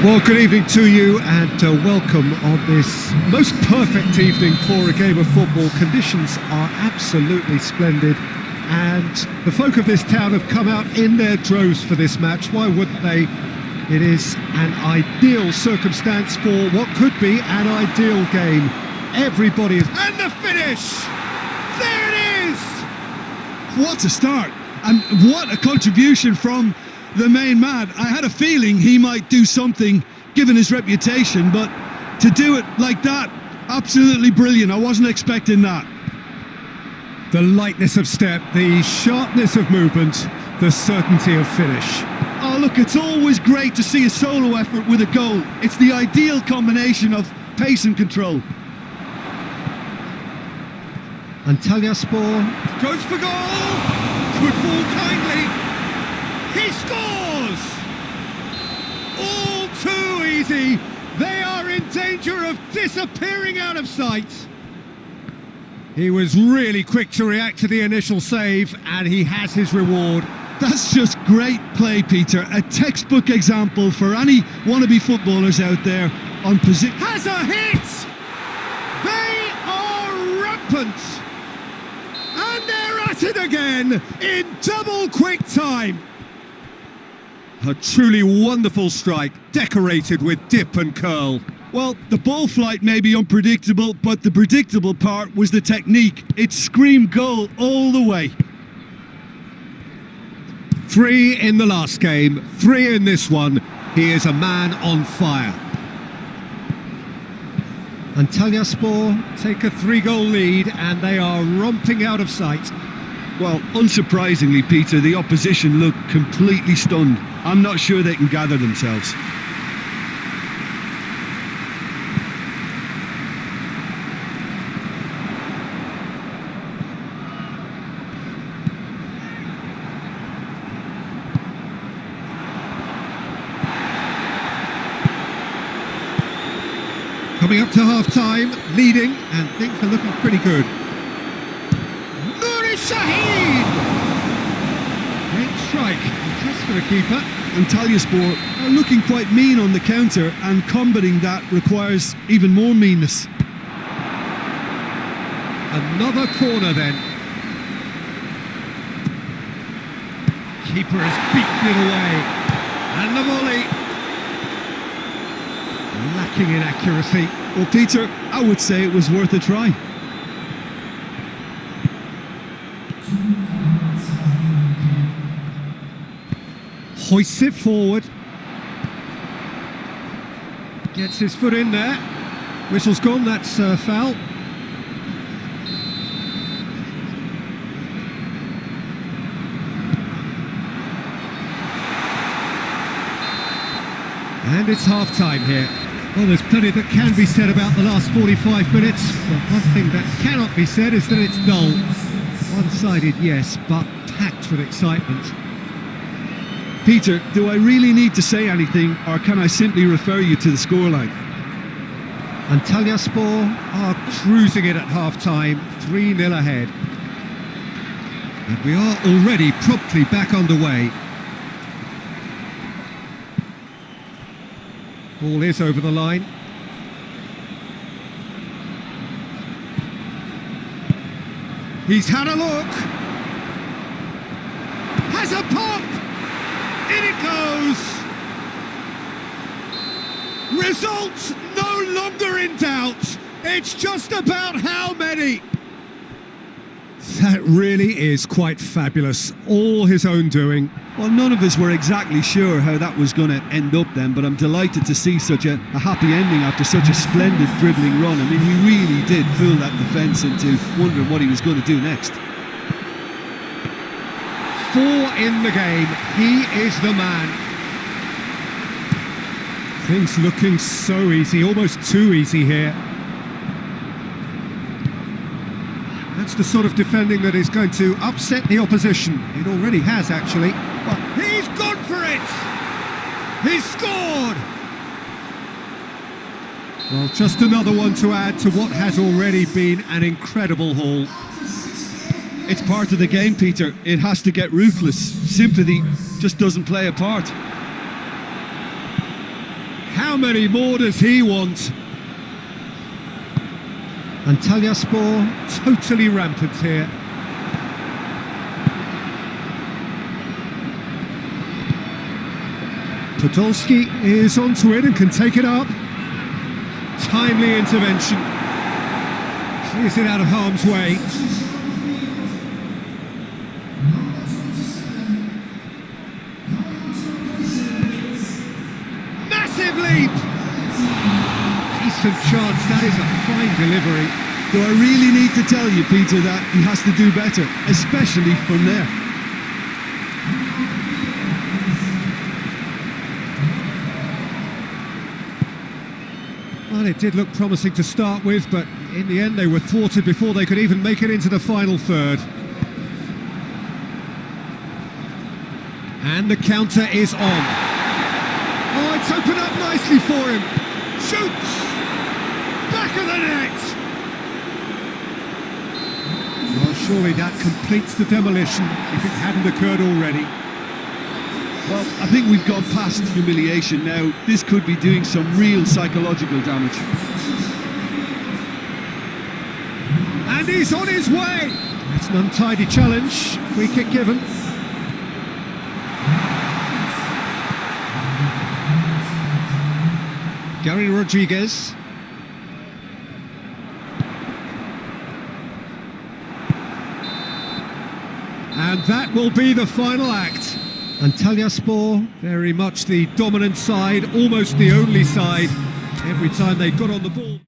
Well, good evening to you and welcome on this most perfect evening for a game of football. Conditions are absolutely splendid and the folk of this town have come out in their droves for this match. Why wouldn't they? It is an ideal circumstance for what could be an ideal game. Everybody is... And the finish! There it is! What a start! And what a contribution from the main man. I had a feeling he might do something given his reputation, but to do it like that, absolutely brilliant. I wasn't expecting that. The lightness of step, the sharpness of movement, the certainty of finish. Oh look, it's always great to see a solo effort with a goal. It's the ideal combination of pace and control. Antalyaspor goes for goal! Good ball kindly! He scores! All too easy! They are in danger of disappearing out of sight! He was really quick to react to the initial save, and he has his reward. That's just great play, Peter. A textbook example for any wannabe footballers out there on position. Has a hit! They are rampant! And they're at it again in double quick time! A truly wonderful strike, decorated with dip and curl. Well, the ball flight may be unpredictable, but the predictable part was the technique. It screamed goal all the way. 3 in the last game, 3 in this one. He is a man on fire. Antalyaspor take a 3-goal lead and they are romping out of sight. Well, unsurprisingly, Peter, the opposition look completely stunned. I'm not sure they can gather themselves. Coming up to half-time, leading, and things are looking pretty good. Shaheen! Great strike, just for the keeper. Antalyaspor are looking quite mean on the counter, and combating that requires even more meanness. Another corner then. Keeper has beaten it away. And the volley. Lacking in accuracy. Well, Peter, I would say it was worth a try. Hoists it forward. Gets his foot in there. Whistle's gone, that's foul. And it's half-time here. Well, there's plenty that can be said about the last 45 minutes, but one thing that cannot be said is that it's dull. One-sided, yes, but packed with excitement. Peter, do I really need to say anything, or can I simply refer you to the scoreline? Antalyaspor are cruising it at half-time, 3-0 ahead. And we are already promptly back underway. Ball is over the line. He's had a look. Has a pop. In it goes! Results no longer in doubt! It's just about how many! That really is quite fabulous. All his own doing. Well, none of us were exactly sure how that was going to end up then, but I'm delighted to see such a happy ending after such a splendid dribbling run. I mean, he really did fool that defence into wondering what he was going to do next. 4 in the game. He is the man. Things looking so easy, almost too easy here. That's the sort of defending that is going to upset the opposition. It already has, actually. But he's gone for it! He's scored! Well, just another one to add to what has already been an incredible haul. It's part of the game, Peter. It has to get ruthless. Sympathy just doesn't play a part. How many more does he want? Antalyaspor totally rampant here. Podolski is onto it and can take it up. Timely intervention. Clears it out of harm's way. Massive leap! Decent chance, that is a fine delivery. Do I really need to tell you, Peter, that he has to do better, especially from there? Well, it did look promising to start with, but in the end they were thwarted before they could even make it into the final third. And the counter is on. Oh, it's opened up nicely for him. Shoots! Back of the net! Well, surely that completes the demolition if it hadn't occurred already. Well, I think we've gone past humiliation now. This could be doing some real psychological damage. And he's on his way! That's an untidy challenge. Free kick given. Gary Rodriguez. And that will be the final act. Antalyaspor, very much the dominant side, almost the only side, every time they got on the ball.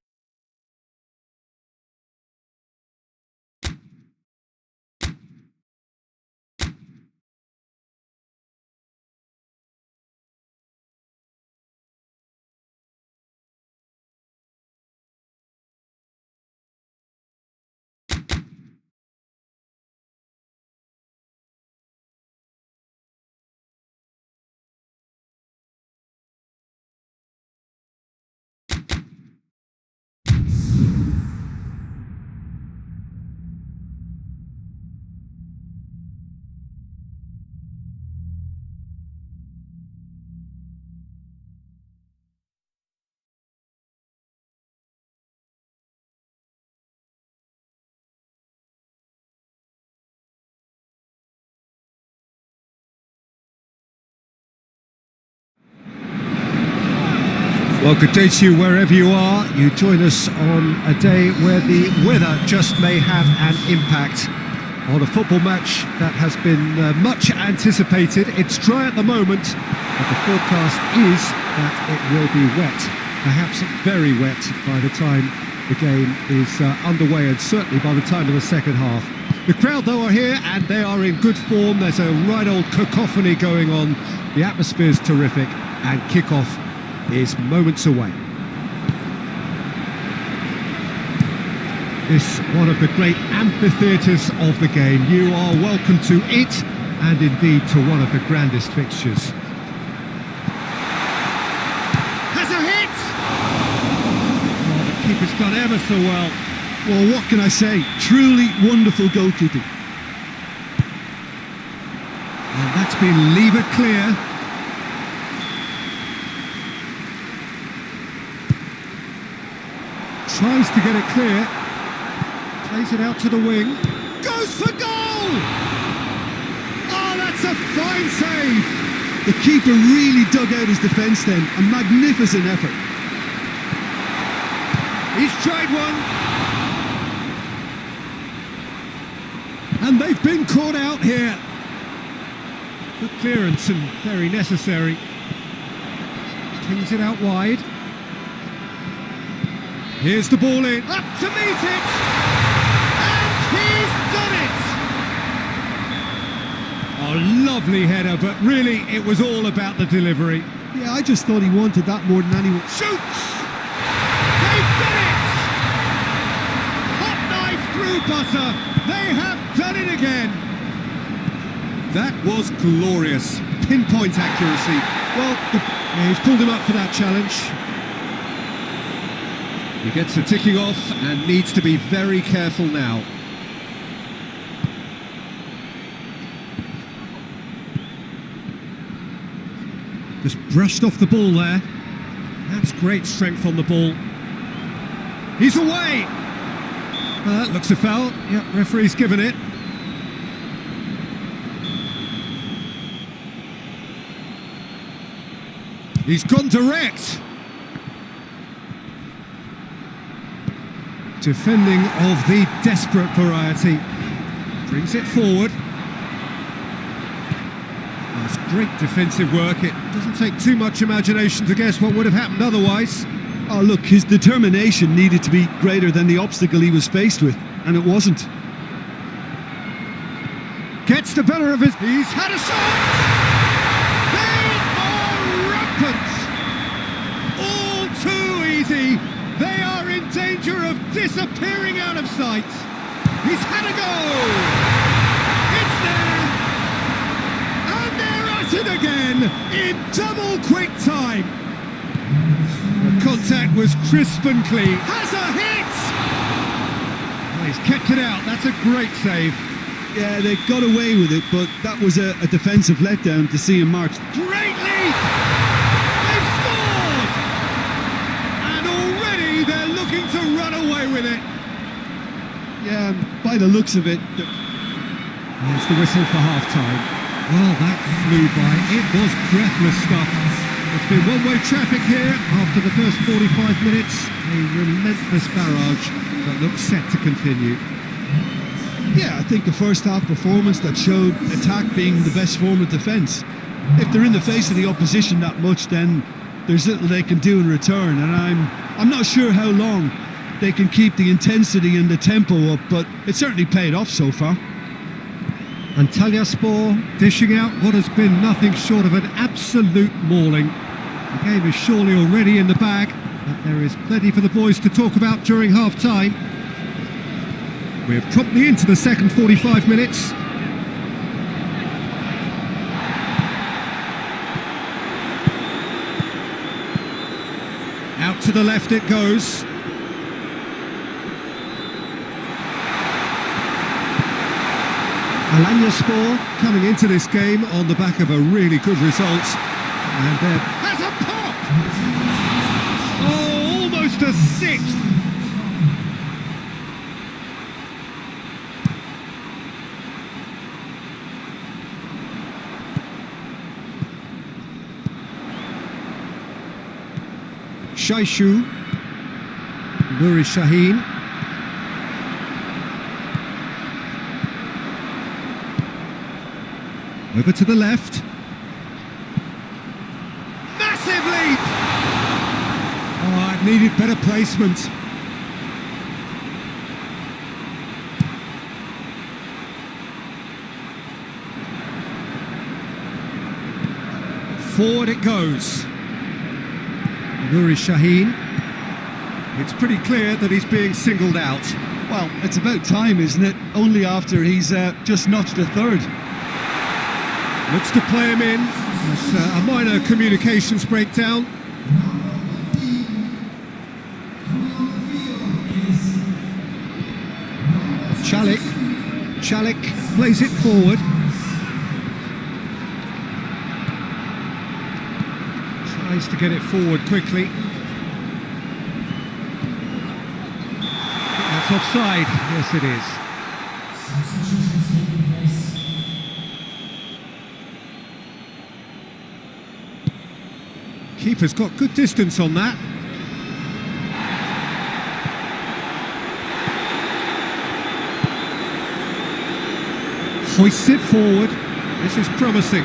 Well, good day to you wherever you are. You join us on a day where the weather just may have an impact on a football match that has been much anticipated. It's dry at the moment, but the forecast is that it will be wet, perhaps very wet by the time the game is underway, and certainly by the time of the second half. The crowd, though, are here and they are in good form. There's a right old cacophony going on. The atmosphere's terrific, and kick-off is moments away. This one of the great amphitheatres of the game. You are welcome to it, and indeed to one of the grandest fixtures. Has a hit! Oh, the keeper's done ever so well. Well, what can I say? Truly wonderful goalkeeping. And that's been levered clear. Tries to get it clear, plays it out to the wing, goes for goal! Oh, that's a fine save! The keeper really dug out his defence then, a magnificent effort. He's tried one. And they've been caught out here. Good clearance and very necessary. Pings it out wide. Here's the ball in, up to meet it, and he's done it! Oh, lovely header, but really it was all about the delivery. Yeah, I just thought he wanted that more than anyone. Shoots! They've done it! Hot knife through butter, they have done it again! That was glorious, pinpoint accuracy. Well, he's pulled him up for that challenge. He gets the ticking off and needs to be very careful now. Just brushed off the ball there. That's great strength on the ball. He's away! That looks a foul. Yep, referee's given it. He's gone direct. Defending of the desperate variety. Brings it forward. That's great defensive work. It doesn't take too much imagination to guess what would have happened otherwise. Oh, look, his determination needed to be greater than the obstacle he was faced with, and it wasn't. Gets the better of his... He's had a shot! They are rampant! All too easy! They are in danger of disappearing out of sight! He's had a go! It's there! And they're at it again! In double quick time! The contact was crisp and clean. Has a hit! Oh, he's kept it out. That's a great save. Yeah, they got away with it, but that was a defensive letdown to see him march. Great leap! They've scored! And already they're looking to run away with it. Yeah, by the looks of it... There's the whistle for half-time. Well, that flew by. It was breathless stuff. It's been one-way traffic here after the first 45 minutes. A relentless barrage that looks set to continue. Yeah, I think the first half performance that showed attack being the best form of defence. If they're in the face of the opposition that much, then there's little they can do in return, and I'm not sure how long they can keep the intensity and the tempo up, but it certainly paid off so far. Antalyaspor dishing out what has been nothing short of an absolute mauling. The game is surely already in the bag, but there is plenty for the boys to talk about during half-time. We're promptly into the second 45 minutes. Out to the left it goes. Alanyaspor coming into this game on the back of a really good result. And there has a pop! Oh, almost a sixth! Shaishu, Nuri Shaheen. Over to the left. Massive leap! Oh, it needed better placement. Forward it goes. Nuri Shaheen. It's pretty clear that he's being singled out. Well, it's about time, isn't it? Only after he's just notched a third. Looks to play him in. It's a minor communications breakdown. Chalik plays it forward. Tries to get it forward quickly. That's offside. Yes, it is. Keeper's got good distance on that. Hoists it forward. This is promising.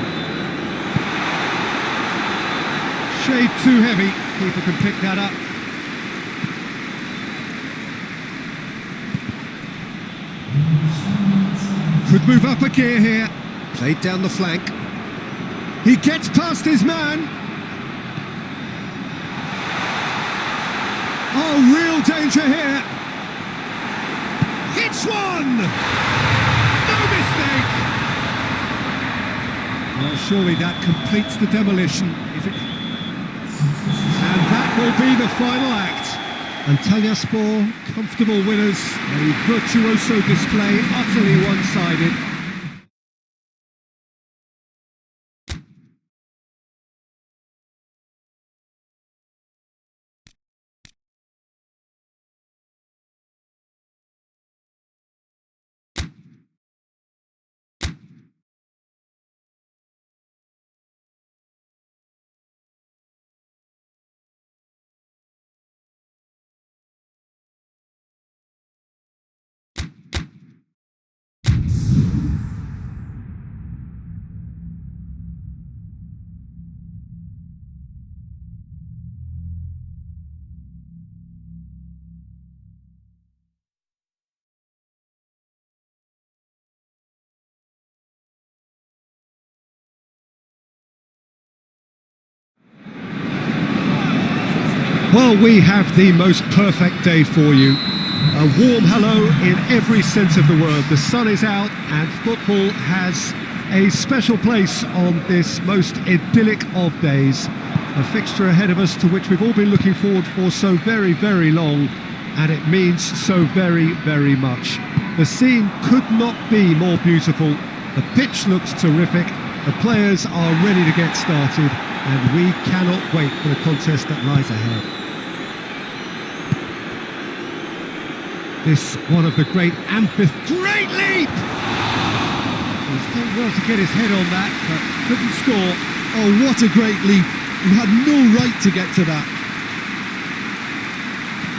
Shade too heavy. Keeper can pick that up. Could move up a gear here. Played down the flank. He gets past his man. Oh, real danger here. Hits one! No mistake! Well, surely that completes the demolition. And that will be the final act. Antalyaspor, comfortable winners. A virtuoso display, utterly one-sided. Well, we have the most perfect day for you. A warm hello in every sense of the word. The sun is out and football has a special place on this most idyllic of days. A fixture ahead of us to which we've all been looking forward for so very, very long, and it means so very, very much. The scene could not be more beautiful. The pitch looks terrific. The players are ready to get started, and we cannot wait for the contest that lies ahead. This one of the great great leap! He's done well to get his head on that, but couldn't score. Oh, what a great leap. He had no right to get to that.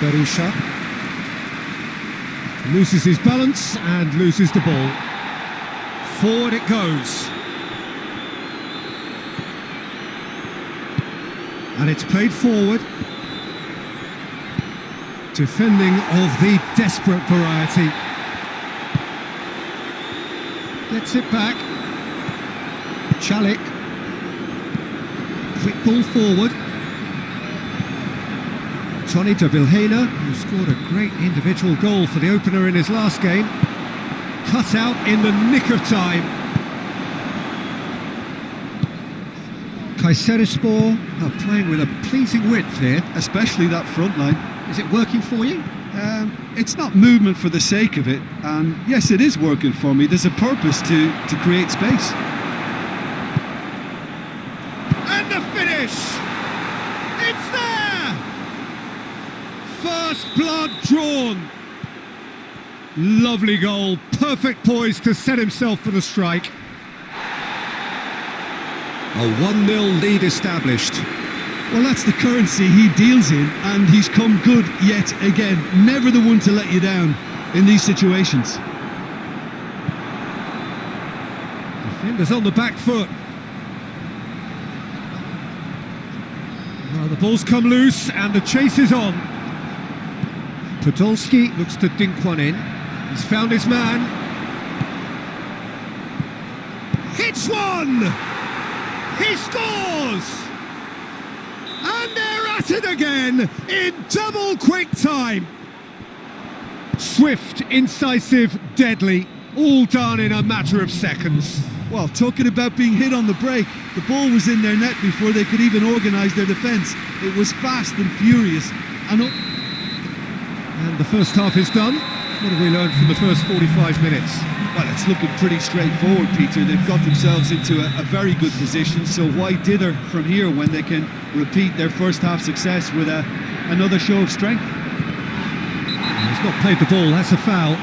Rica loses his balance and loses the ball. Forward it goes. And it's played forward. Defending of the desperate variety. Gets it back. Chalik. Quick ball forward. Tony de Vilhena, who scored a great individual goal for the opener in his last game. Cut out in the nick of time. Kayserispor are playing with a pleasing width here. Especially that front line. Is it working for you? It's not movement for the sake of it, and yes, it is working for me. There's a purpose to create space. And the finish! It's there! First blood drawn. Lovely goal, perfect poise to set himself for the strike. A 1-0 lead established. Well, that's the currency he deals in, and he's come good yet again. Never the one to let you down in these situations. Defenders on the back foot. Well, the ball's come loose and the chase is on. Podolski looks to dink one in. He's found his man. Hits one! He scores! And they're at it again in double quick time. Swift, incisive, deadly, all done in a matter of seconds. Well, talking about being hit on the break, the ball was in their net before they could even organise their defence. It was fast and furious. And the first half is done. What have we learned from the first 45 minutes? Well, it's looking pretty straightforward, Peter. They've got themselves into a very good position, so why dither from here when they can repeat their first half success with another show of strength? He's not played the ball, that's a foul.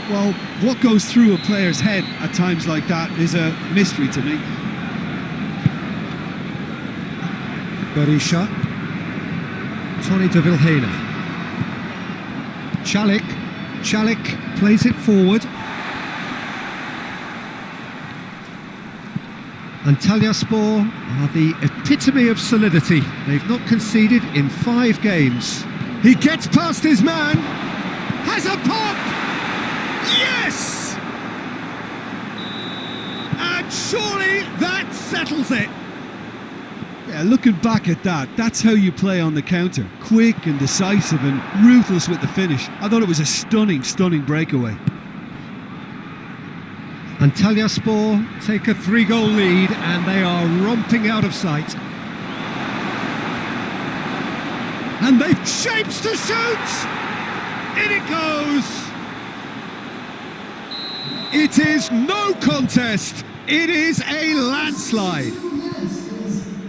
Well, what goes through a player's head at times like that is a mystery to me. Rica. Tony de Vilhena. Chalik plays it forward. Antalyaspor are the epitome of solidity. They've not conceded in 5 games. He gets past his man. Has a pop! Yes! And surely that settles it. Yeah, looking back at that, that's how you play on the counter. Quick and decisive and ruthless with the finish. I thought it was a stunning, stunning breakaway. Antalyaspor take a 3-goal lead and they are romping out of sight. And they've shapes to shoot! In it goes! It is no contest. It is a landslide.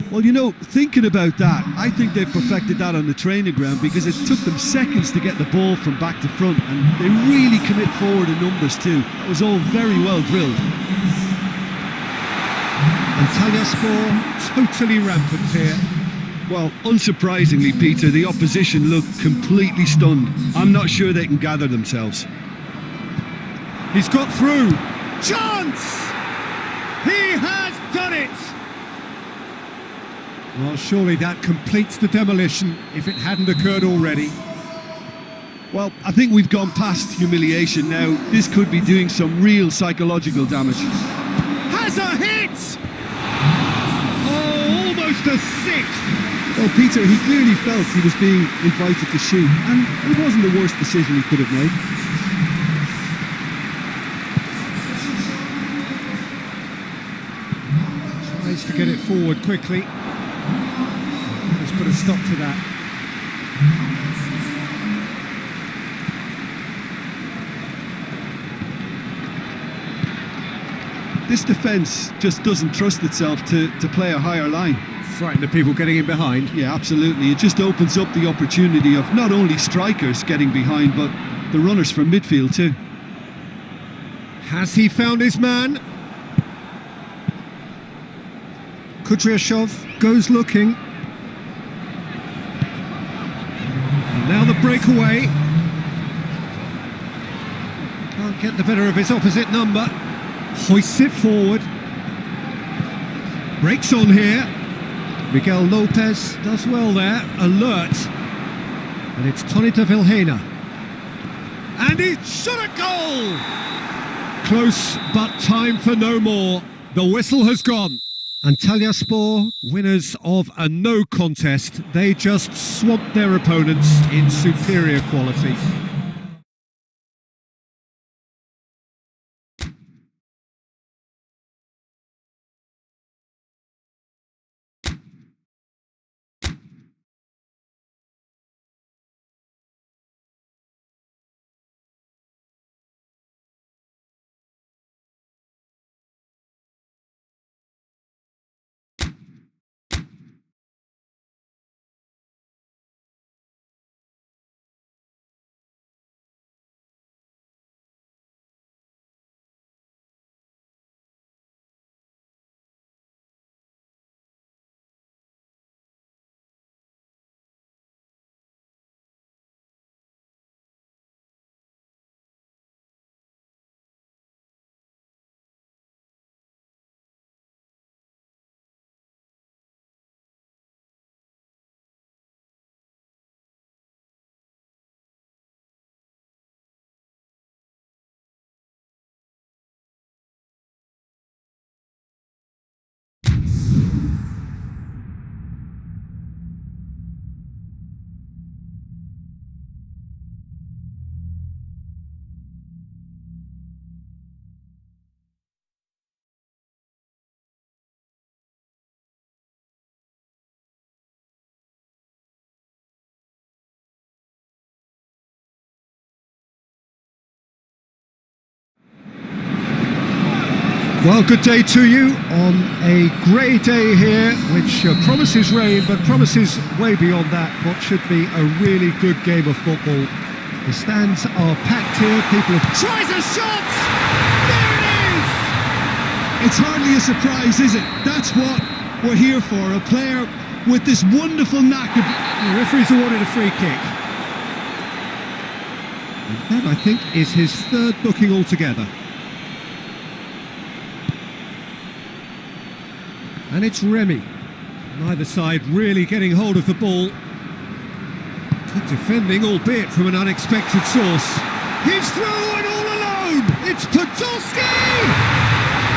Well, you know, thinking about that, I think they've perfected that on the training ground because it took them seconds to get the ball from back to front, and they really commit forward in numbers too. That was all very well drilled. Antalyaspor totally rampant here. Well, unsurprisingly, Peter, the opposition looked completely stunned. I'm not sure they can gather themselves. He's got through. Chance! He has done it! Well, surely that completes the demolition if it hadn't occurred already. Well, I think we've gone past humiliation now. This could be doing some real psychological damage. Has a hit! Oh, almost a 6th. Well, Peter, he clearly felt he was being invited to shoot, and it wasn't the worst decision he could have made. Tries to get it forward quickly. Let's put a stop to that. This defence just doesn't trust itself to play a higher line. Frightened of people getting in behind. Yeah, absolutely. It just opens up the opportunity of not only strikers getting behind, but the runners from midfield too. Has he found his man? Kudryashov goes looking. And now the breakaway. Can't get the better of his opposite number. Hoists it forward. Breaks on here. Miguel Lopez does well there. Alert. And it's Tonita Vilhena. And he shot a goal! Close, but time for no more. The whistle has gone. Antalyaspor, winners of a no contest. They just swamped their opponents in superior quality. Well, good day to you on a grey day here, which promises rain, but promises way beyond that what should be a really good game of football. The stands are packed here, people have... Tries a shot! There it is! It's hardly a surprise, is it? That's what we're here for, a player with this wonderful knack of... The referee's awarded a free kick. And that, I think, is his third booking altogether. And it's Remy. Neither side really getting hold of the ball. Good defending, albeit from an unexpected source. He's through and all alone! It's Podolski!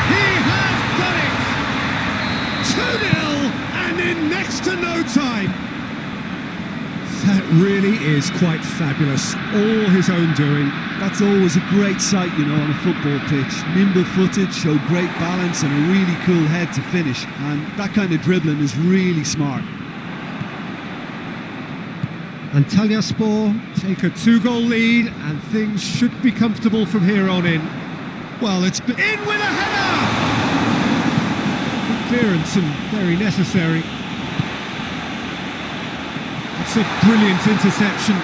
He has done it! 2-0 and in next to no time. That really is quite fabulous. All his own doing. That's always a great sight, you know, on a football pitch. Nimble-footed, show great balance and a really cool head to finish. And that kind of dribbling is really smart. Antalyaspor take a 2-goal lead and things should be comfortable from here on in. Well, it's been... In with a header! Good clearance and very necessary. It's a brilliant interception.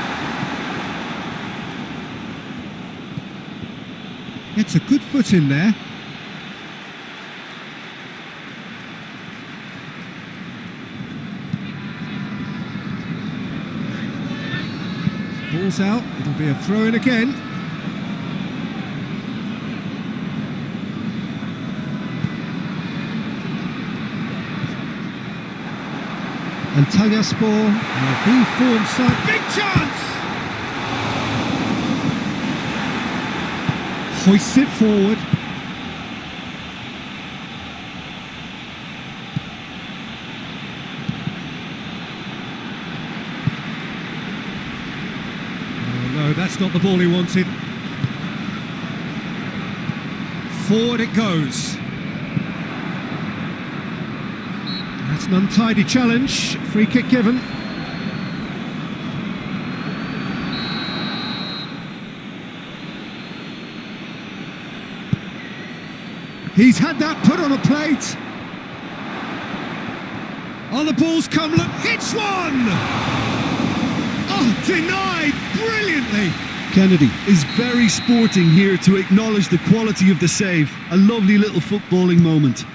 It's a good foot in there. Ball's out, it'll be a throw-in again. Antalyaspor, he forms side. Big chance! Hoists it forward. That's not the ball he wanted. Forward it goes. That's an untidy challenge. Free kick given. He's had that put on a plate. Oh, the ball's come, look, hits one! Oh, denied brilliantly. Kennedy is very sporting here to acknowledge the quality of the save. A lovely little footballing moment.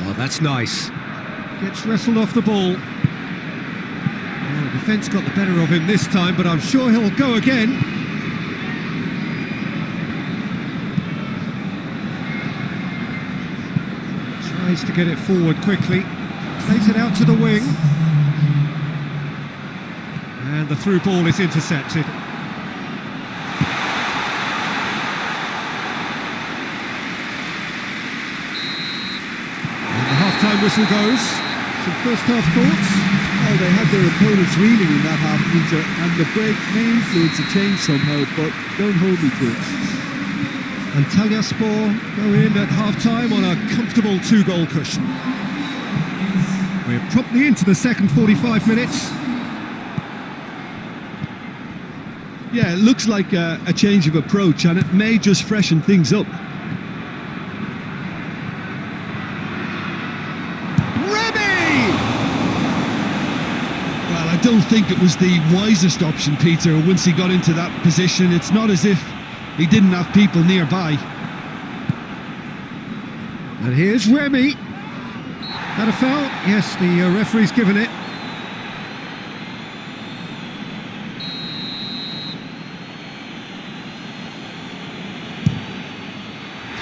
Oh, that's nice. Gets wrestled off the ball. Oh, the defence got the better of him this time, but I'm sure he'll go again. Tries to get it forward quickly. Plays it out to the wing. And the through ball is intercepted. Half-time whistle goes. Some first-half thoughts? Oh, they had their opponents reeling in that half, Peter, and the break may influence a change somehow, but don't hold me to it. And Antalyaspor go in at half-time on a comfortable two-goal cushion. We're promptly into the second 45 minutes. Yeah, it looks like a change of approach, and it may just freshen things up. I don't think it was the wisest option, Peter, once he got into that position. It's not as if he didn't have people nearby. And here's Remy. That a foul? Yes, the referee's given it.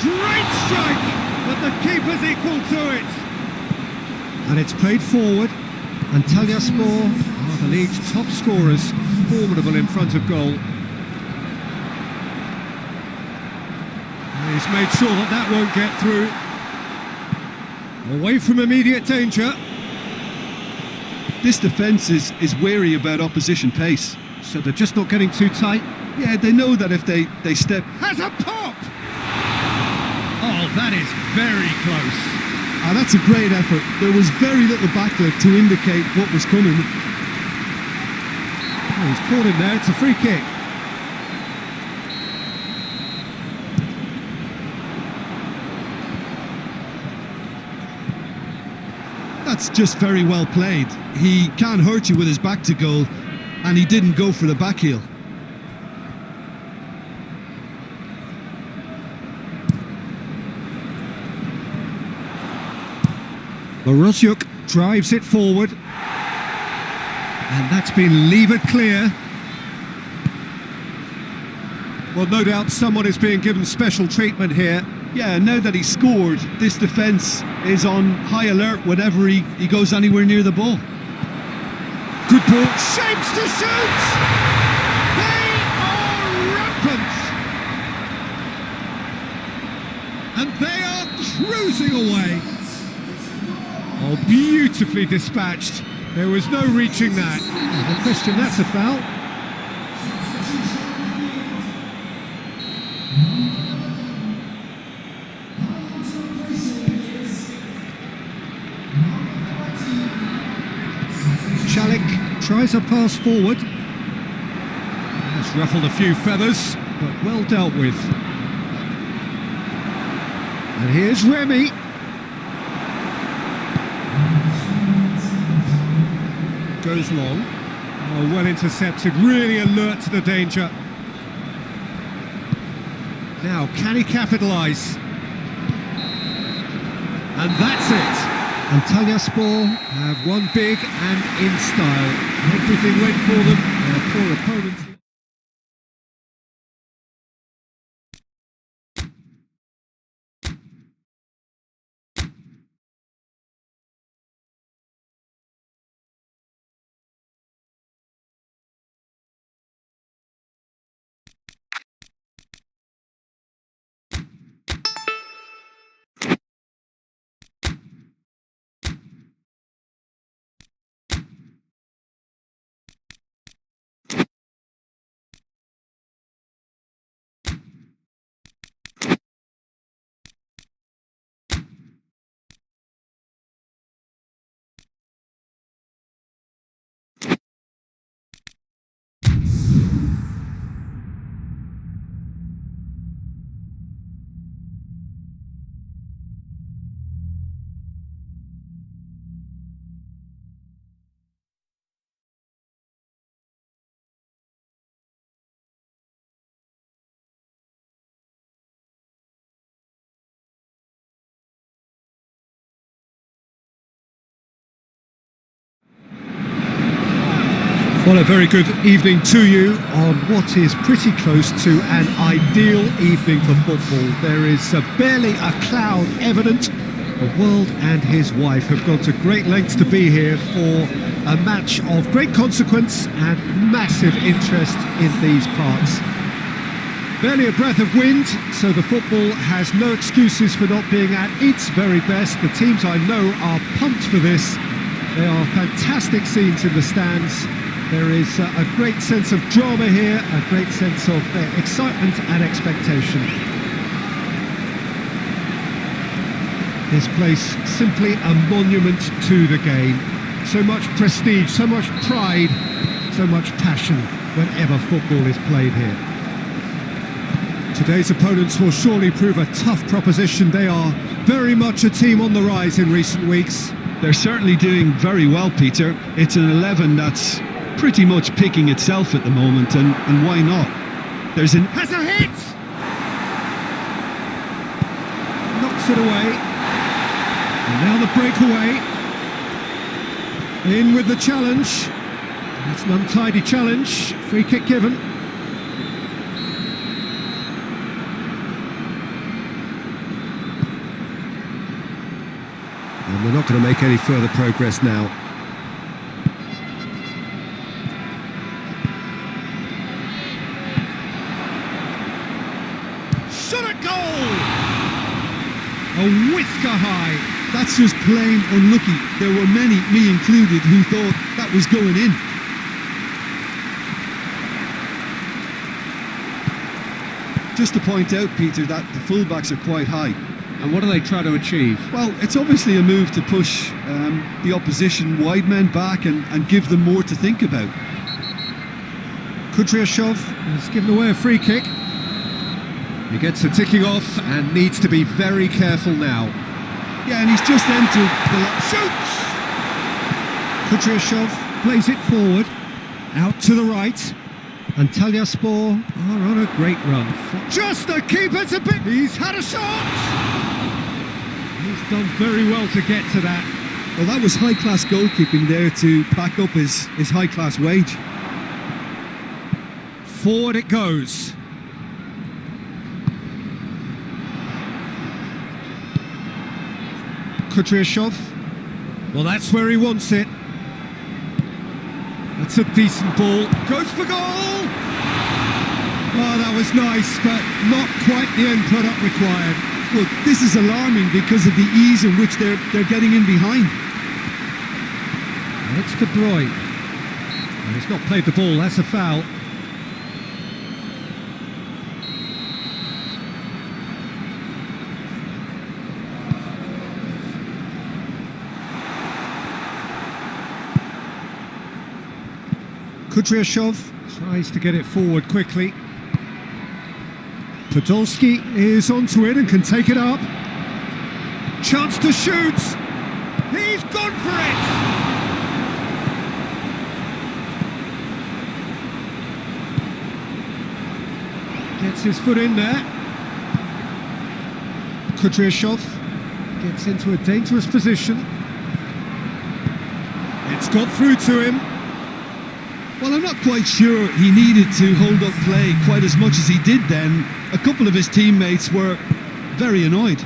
Great strike! But the keeper's equal to it. And it's played forward. Antalyaspor are the league's top scorers, formidable in front of goal. And he's made sure that that won't get through. Away from immediate danger. This defence is wary about opposition pace. So they're just not getting too tight. Yeah, they know that if they step... Has a pop! Oh, that is very close. Ah, that's a great effort. There was very little backlift to indicate what was coming. Oh, he's caught him there, it's a free kick. That's just very well played. He can't hurt you with his back to goal, and he didn't go for the back heel. Morosyuk drives it forward. And that's been levered clear. Well, no doubt someone is being given special treatment here. Yeah, now that he scored, this defence is on high alert whenever he goes anywhere near the ball. Good ball. Shapes to shoot! They are rampant! And they are cruising away. Oh, beautifully dispatched. There was no reaching that. No question, that's a foul. Chalik tries a pass forward. Has ruffled a few feathers, but well dealt with. And here's Remy. Goes long. Oh, well intercepted, really alert to the danger. Now, can he capitalise? And that's it. Antalyaspor have won big and in style. Everything went for them, their poor opponents. Well, a very good evening to you on what is pretty close to an ideal evening for football. There is barely a cloud evident. The world and his wife have gone to great lengths to be here for a match of great consequence and massive interest in these parts. Barely a breath of wind, so the football has no excuses for not being at its very best. The teams I know are pumped for this. There are fantastic scenes in the stands. There is a great sense of drama here, a great sense of excitement and expectation. This place simply a monument to the game. So much prestige, so much pride, so much passion whenever football is played here. Today's opponents will surely prove a tough proposition. They are very much a team on the rise in recent weeks. They're certainly doing very well, Peter. It's an 11 that's pretty much picking itself at the moment, and why not? There's an... Has a hit! Knocks it away. And now the breakaway. In with the challenge. It's an untidy challenge. Free kick given. And they're not going to make any further progress now. Shot at goal! A whisker high. That's just plain unlucky. There were many, me included, who thought that was going in. Just to point out, Peter, that the fullbacks are quite high. And what are they trying to achieve? Well, it's obviously a move to push the opposition wide men back and give them more to think about. Kudryashov has given away a free kick. He gets the ticking off and needs to be very careful now. Yeah, and he's just entered the... Shoots! Kudryashov plays it forward, out to the right. And Talyaspor are on a great run. Just the keeper to beat. He's had a shot! He's done very well to get to that. Well, that was high-class goalkeeping there to back up his high-class wage. Forward it goes. Kudryashov. Well, that's where he wants it. That's a decent ball. Goes for goal! Oh, that was nice, but not quite the end product required. Well, this is alarming because of the ease in which they're getting in behind. And it's De Bruyne. And he's not played the ball, that's a foul. Kudryashov tries to get it forward quickly. Podolski is onto it and can take it up. Chance to shoot. He's gone for it. Gets his foot in there. Kudryashov gets into a dangerous position. It's got through to him. Well, I'm not quite sure he needed to hold up play quite as much as he did then. A couple of his teammates were very annoyed.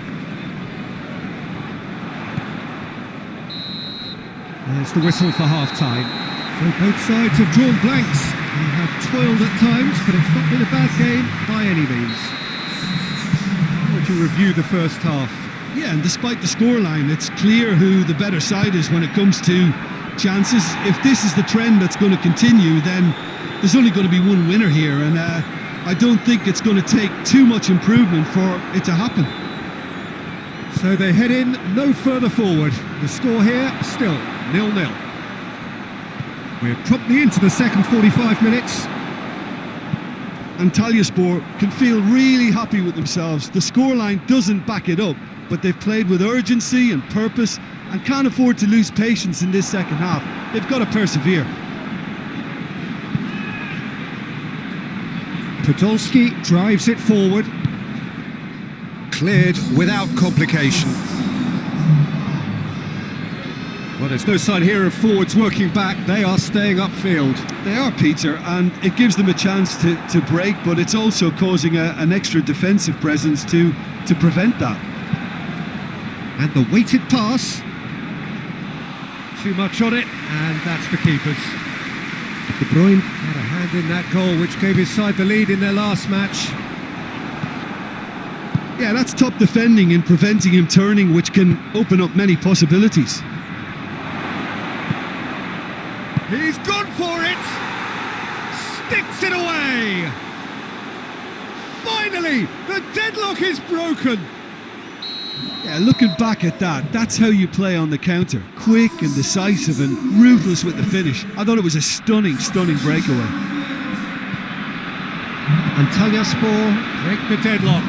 There's the whistle for half-time. So both sides have drawn blanks. They have toiled at times, but it's not been a bad game by any means. How would you review the first half? Yeah, and despite the scoreline, it's clear who the better side is when it comes to chances. If this is the trend that's going to continue, then there's only going to be one winner here, and I don't think it's going to take too much improvement for it to happen. So they head in no further forward. The score here still 0-0. We're promptly into the second 45 minutes. And Talyaspor can feel really happy with themselves. The scoreline doesn't back it up, but they've played with urgency and purpose and can't afford to lose patience in this second half. They've got to persevere. Podolski drives it forward. Cleared without complication. Well, there's no sign here of forwards working back. They are staying upfield. They are, Peter, and it gives them a chance to break, but it's also causing an extra defensive presence to prevent that. And the weighted pass. Too much on it, and that's the keeper's. De Bruyne had a hand in that goal, which gave his side the lead in their last match. Yeah, that's top defending and preventing him turning, which can open up many possibilities. He's gone for it! Sticks it away! Finally, the deadlock is broken! Yeah, looking back at that, that's how you play on the counter. Quick and decisive and ruthless with the finish. I thought it was a stunning, stunning breakaway. Antalyaspor break the deadlock.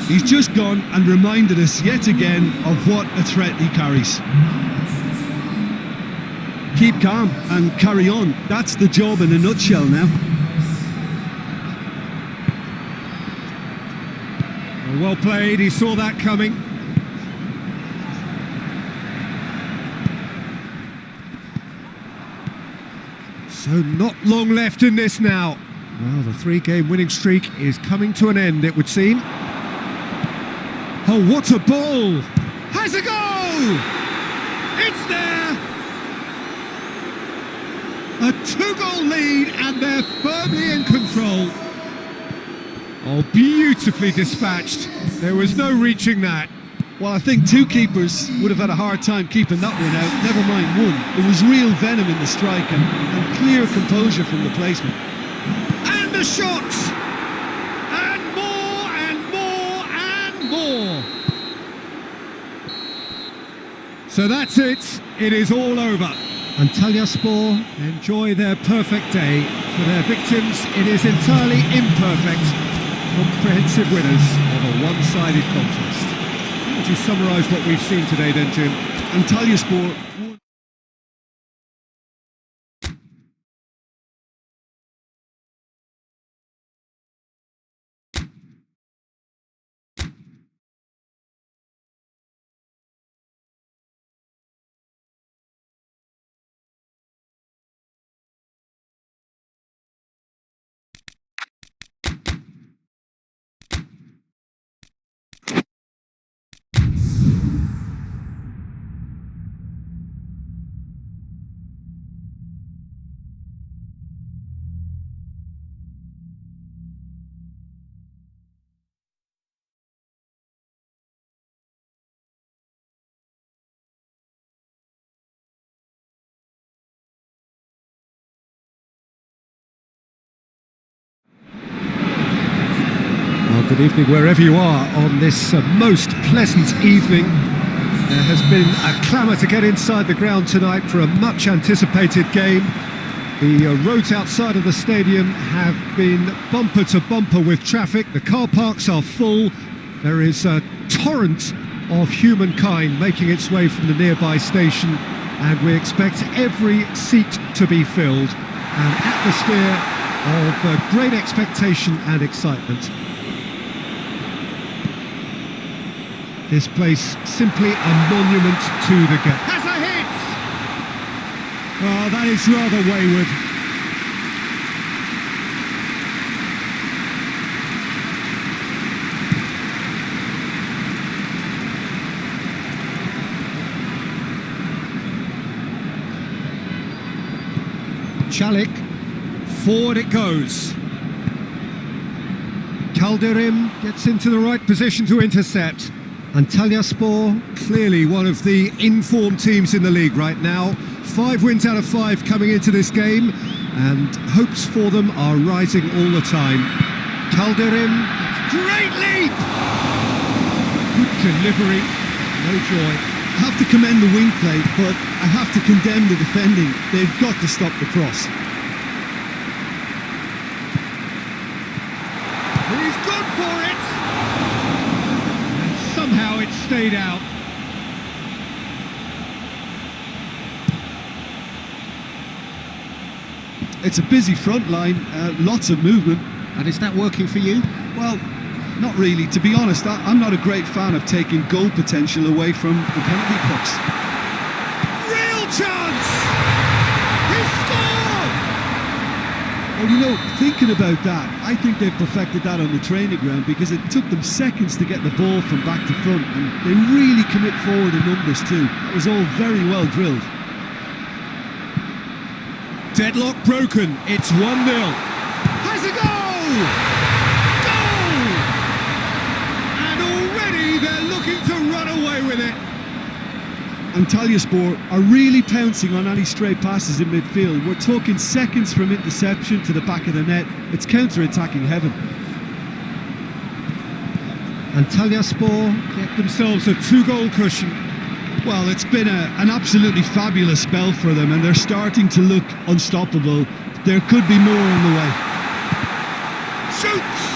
He's just gone and reminded us yet again of what a threat he carries. Keep calm and carry on. That's the job in a nutshell now. Well played, he saw that coming. So not long left in this now. Well, the three-game winning streak is coming to an end, it would seem. Oh, what a ball! Has a goal! It's there! A two-goal lead and they're firmly in control. Oh, beautifully dispatched. There was no reaching that. Well, I think two keepers would have had a hard time keeping that one out, never mind one. There was real venom in the strike and clear composure from the placement. And the shots! And more and more and more! So that's it. It is all over. Antalyaspor enjoy their perfect day. For their victims, it is entirely imperfect. Comprehensive winners of a one-sided contest. How would you summarise what we've seen today then, Jim? Antalyaspor. Good evening wherever you are on this most pleasant evening. There has been a clamour to get inside the ground tonight for a much anticipated game. The roads outside of the stadium have been bumper to bumper with traffic. The car parks are full. There is a torrent of humankind making its way from the nearby station, and we expect every seat to be filled. An atmosphere of great expectation and excitement. This place simply a monument to the game. Has a hit! Oh, that is rather wayward. Çelik, forward it goes. Ederim gets into the right position to intercept. Antalyaspor, clearly one of the informed teams in the league right now. 5 wins out of 5 coming into this game, and hopes for them are rising all the time. Ederim, great leap! Good delivery, no joy. I have to commend the wing play, but I have to condemn the defending. They've got to stop the cross. He's gone for it! Somehow it stayed out. It's a busy front line, lots of movement. And is that working for you? Well, not really. To be honest, I'm not a great fan of taking goal potential away from the penalty box. Real chance! He scored! Well, you know, thinking about that, I think they've perfected that on the training ground because it took them seconds to get the ball from back to front, and they really commit forward in numbers too. That was all very well drilled. Deadlock broken. It's 1-0. Has a goal! Goal! And already they're looking to run away with it. Antalyaspor are really pouncing on any stray passes in midfield. We're talking seconds from interception to the back of the net. It's counter-attacking heaven. Antalyaspor get themselves a 2-goal cushion. Well, it's been an absolutely fabulous spell for them, and they're starting to look unstoppable. There could be more on the way. Shoots!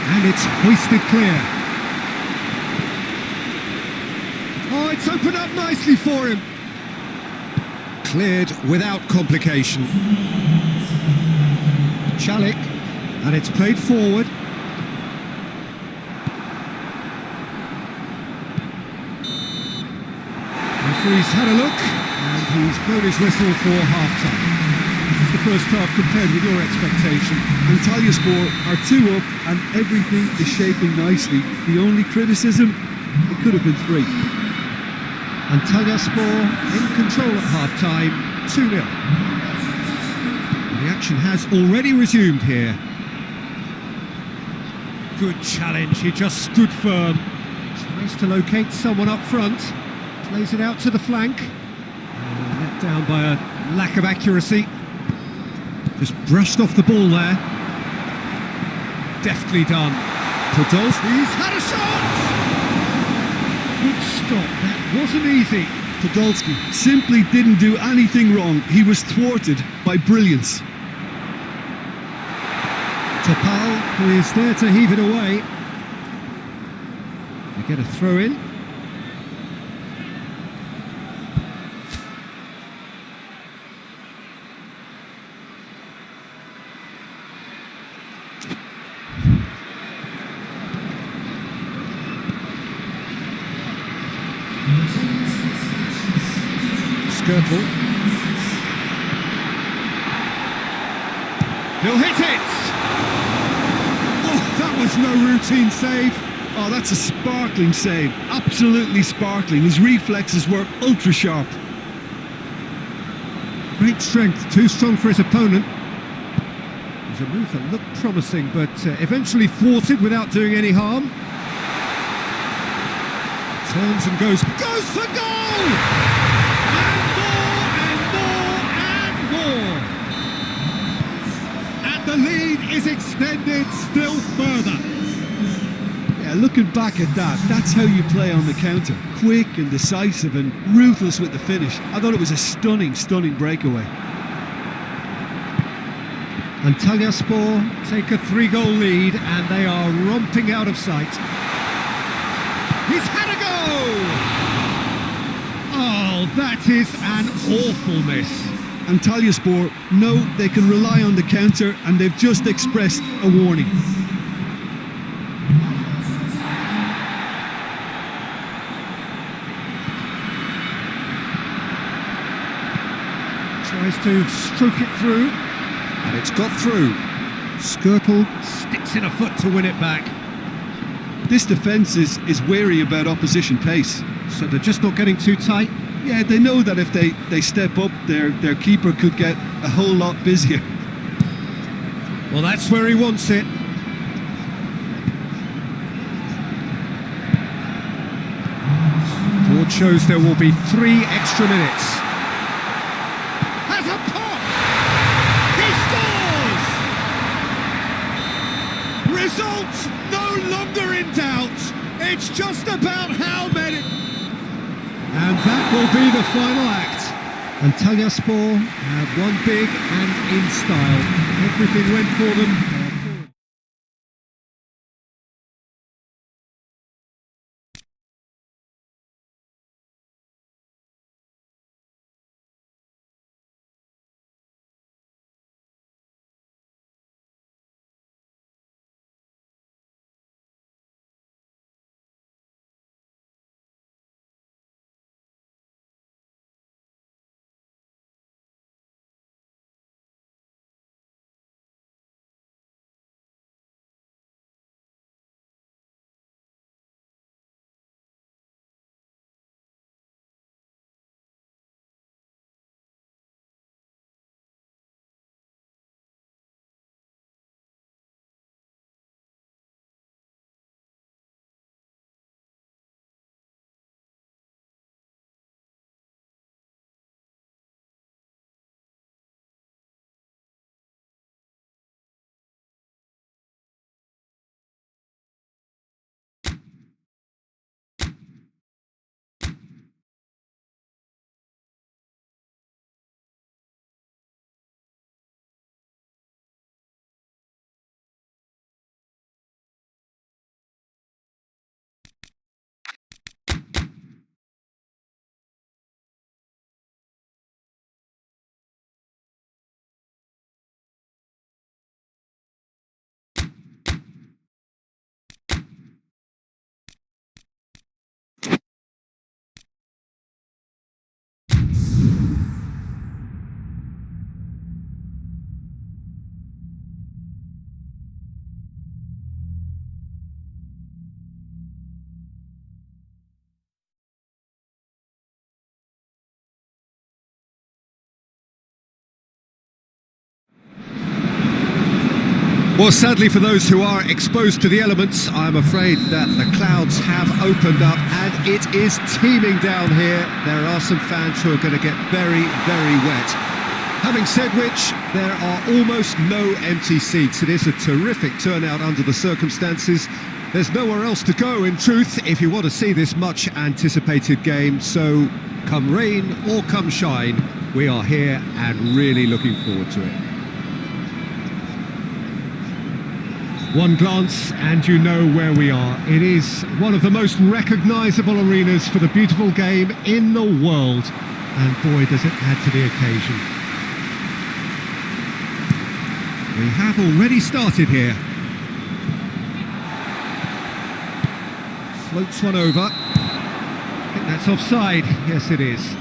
And it's hoisted clear. Oh, it's opened up nicely for him. Cleared without complication. Chalik, and it's played forward. Referee's had a look, and he's blown his whistle for half-time. It's the first half compared with your expectation. Antalyaspor are 2 up, and everything is shaping nicely. The only criticism, it could have been 3. Antalyaspor in control at half-time, 2-0. The action has already resumed here. Good challenge, he just stood firm. Tries to locate someone up front. Plays it out to the flank. Let down by a lack of accuracy. Just brushed off the ball there. Deftly done. Podolski's had a shot! Good stop, that wasn't easy. Podolski simply didn't do anything wrong. He was thwarted by brilliance. Topal, who is there to heave it away. They get a throw in. Skirtle. He'll hit it! Oh, that was no routine save. Oh, that's a sparkling save. Absolutely sparkling. His reflexes were ultra sharp. Great strength, too strong for his opponent. It was a move that looked promising, but eventually thwarted without doing any harm. Turns and goes for goal! The lead is extended still further. Yeah, looking back at that, that's how you play on the counter. Quick and decisive and ruthless with the finish. I thought it was a stunning, stunning breakaway. Antalyaspor take a 3-goal lead and they are romping out of sight. He's had a go! Oh, that is an awful miss. Antalyaspor know they can rely on the counter, and they've just expressed a warning. Tries to stroke it through, and it's got through. Skirtle sticks in a foot to win it back. This defence is wary about opposition pace. So they're just not getting too tight? Yeah, they know that if they step up, their keeper could get a whole lot busier. Well, that's where he wants it. Board shows there will be 3 extra minutes. Has a pop! He scores! Results no longer in doubt. It's just about how many... And that will be the final act. Antalyaspor have won big and in style. Everything went for them. Well, sadly for those who are exposed to the elements, I'm afraid that the clouds have opened up and it is teeming down here. There are some fans who are going to get very, very wet. Having said which, there are almost no empty seats. It is a terrific turnout under the circumstances. There's nowhere else to go, in truth, if you want to see this much anticipated game. So, come rain or come shine, we are here and really looking forward to it. One glance and you know where we are. It is one of the most recognisable arenas for the beautiful game in the world. And boy, does it add to the occasion. We have already started here. Floats one over. I think that's offside. Yes, it is.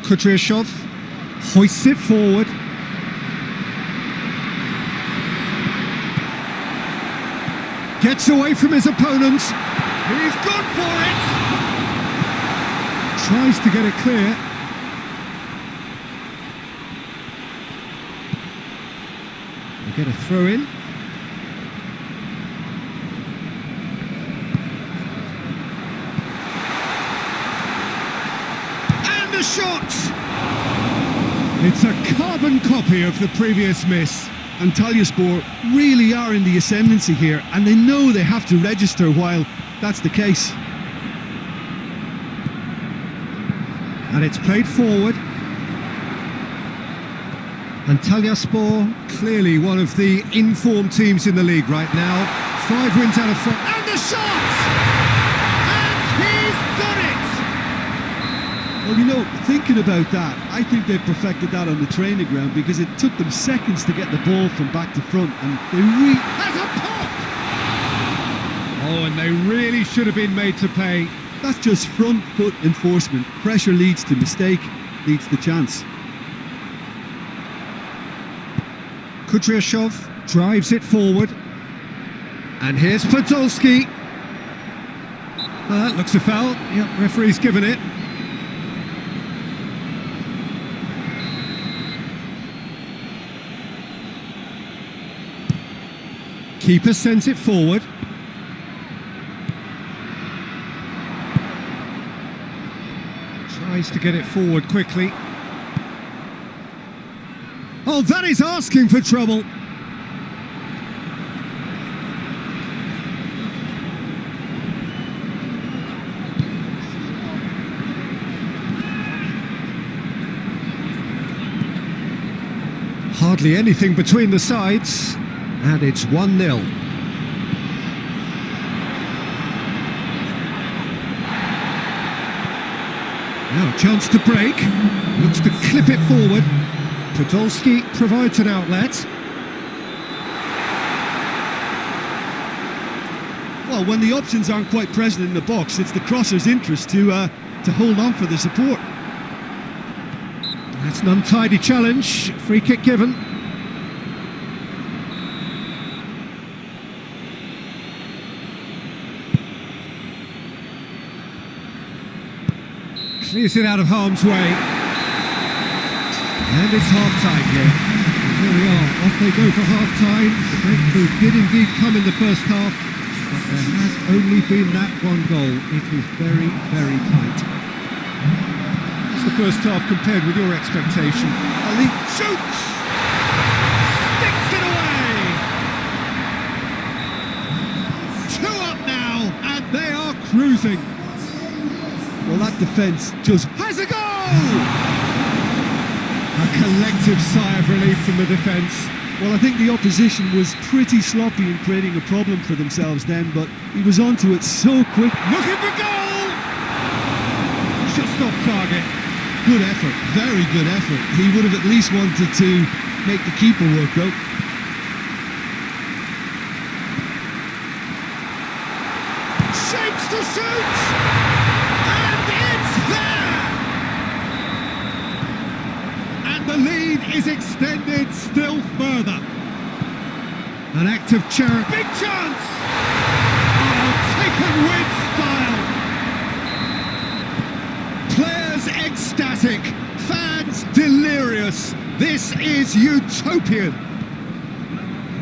Kudryashov hoists it forward. Gets away from his opponent. He's gone for it. Tries to get it clear. We get a throw in. The shot! It's a carbon copy of the previous miss. Antalyaspor really are in the ascendancy here, and they know they have to register while that's the case. And it's played forward. Antalyaspor, clearly one of the informed teams in the league right now. 5 wins out of 4. And the shot! And he's done it! Well, you know, thinking about that, I think they've perfected that on the training ground because it took them seconds to get the ball from back to front, and they Has a pop! Oh, and they really should have been made to pay. That's just front foot enforcement. Pressure leads to mistake, leads to chance. Kudryashov drives it forward. And here's Podolski. That looks a foul. Yep, referee's given it. Keeper sends it forward. Tries to get it forward quickly. Oh, that is asking for trouble. Hardly anything between the sides. And it's 1-0. Now a chance to break. Looks to clip it forward. Podolski provides an outlet. Well, when the options aren't quite present in the box, it's the crosser's interest to hold on for the support. That's an untidy challenge. Free kick given. Clears it out of harm's way. And it's half-time here. Here we are, off they go for half-time. The breakthrough did indeed come in the first half, but there has only been that one goal. It is very, very tight. It's the first half compared with your expectation. Ali shoots! Sticks it away! 2 up now, and they are cruising. Well, that defence just has a goal! A collective sigh of relief from the defence. Well, I think the opposition was pretty sloppy in creating a problem for themselves then, but he was onto it so quick. Looking for goal! Just off target. Good effort, very good effort. He would have at least wanted to make the keeper work out. Shapes to shoot! The lead is extended still further. An act of charity. Big chance! Oh, taken with style. glorious. This is utopian.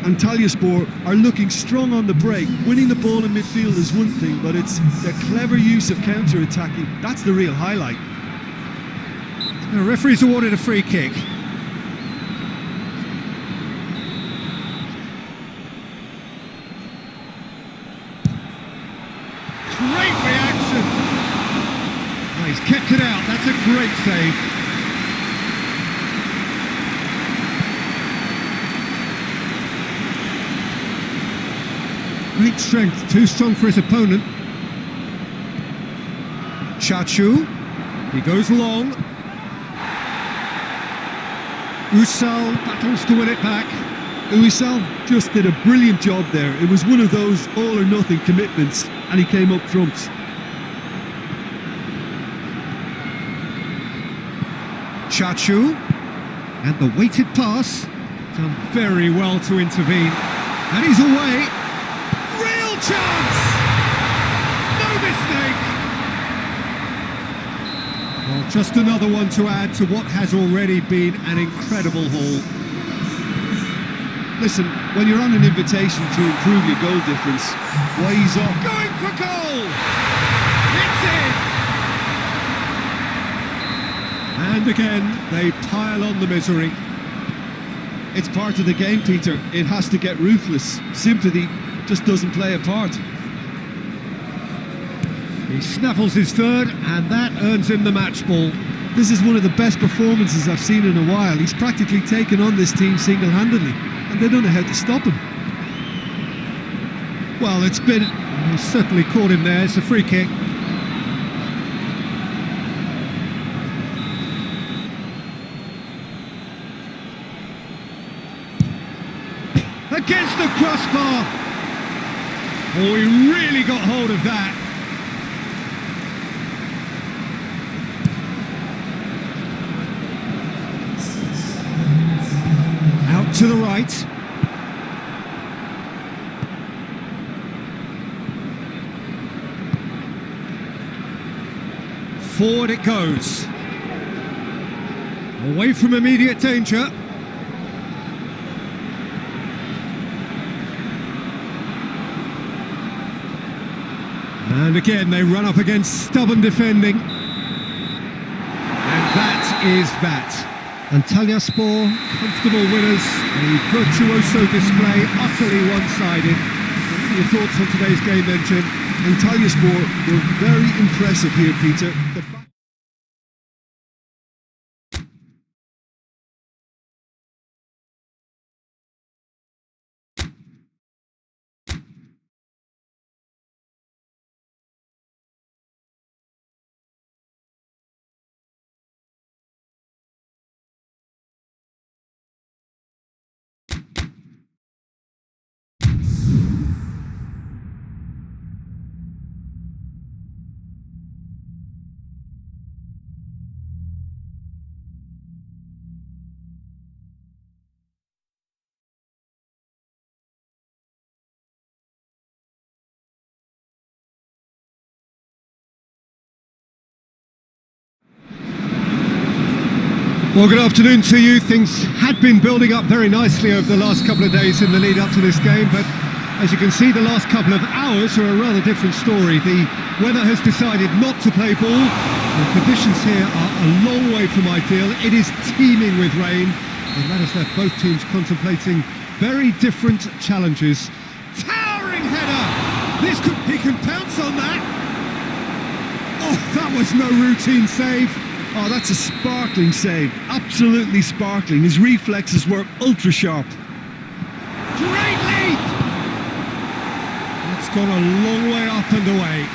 Antalyaspor are looking strong on the break. Winning the ball in midfield is one thing, but it's the clever use of counter-attacking. That's the real highlight. The referee's awarded a free kick. Great reaction. Oh, he's kept it out. That's a great save. Great strength, too strong for his opponent. Chachu, he goes long. Özkul battles to win it back. Özkul just did a brilliant job there. It was one of those all or nothing commitments, and he came up trumps. Chachu, and the weighted pass, done very well to intervene. And he's away. Real chance! No mistake! Well, just another one to add to what has already been an incredible haul. Listen, when you're on an invitation to improve your goal difference, why he's off? Going for goal! It's in! And again, they pile on the misery. It's part of the game, Peter. It has to get ruthless. Sympathy just doesn't play a part. He snaffles his third, and that earns him the match ball. This is one of the best performances I've seen in a while. He's practically taken on this team single-handedly, and they don't know how to stop him. Well, it's been... He's certainly caught him there. It's a free kick. Against the crossbar. Oh, he really got hold of that. Out to the right. Forward it goes. Away from immediate danger. And again, they run up against stubborn defending. And that is that. Antalyaspor, comfortable winners, a virtuoso display, utterly one-sided. What are your thoughts on today's game then, Jim? Antalyaspor were very impressive here, Peter. Well, good afternoon to you. Things had been building up very nicely over the last couple of days in the lead up to this game, but as you can see, the last couple of hours are a rather different story. The weather has decided not to play ball. The conditions here are a long way from ideal. It is teeming with rain, and that has left both teams contemplating very different challenges. Towering header! He can pounce on that! Oh, that was no routine save. Oh, that's a sparkling save. Absolutely sparkling. His reflexes were ultra sharp. Great leap! That's gone a long way up and away.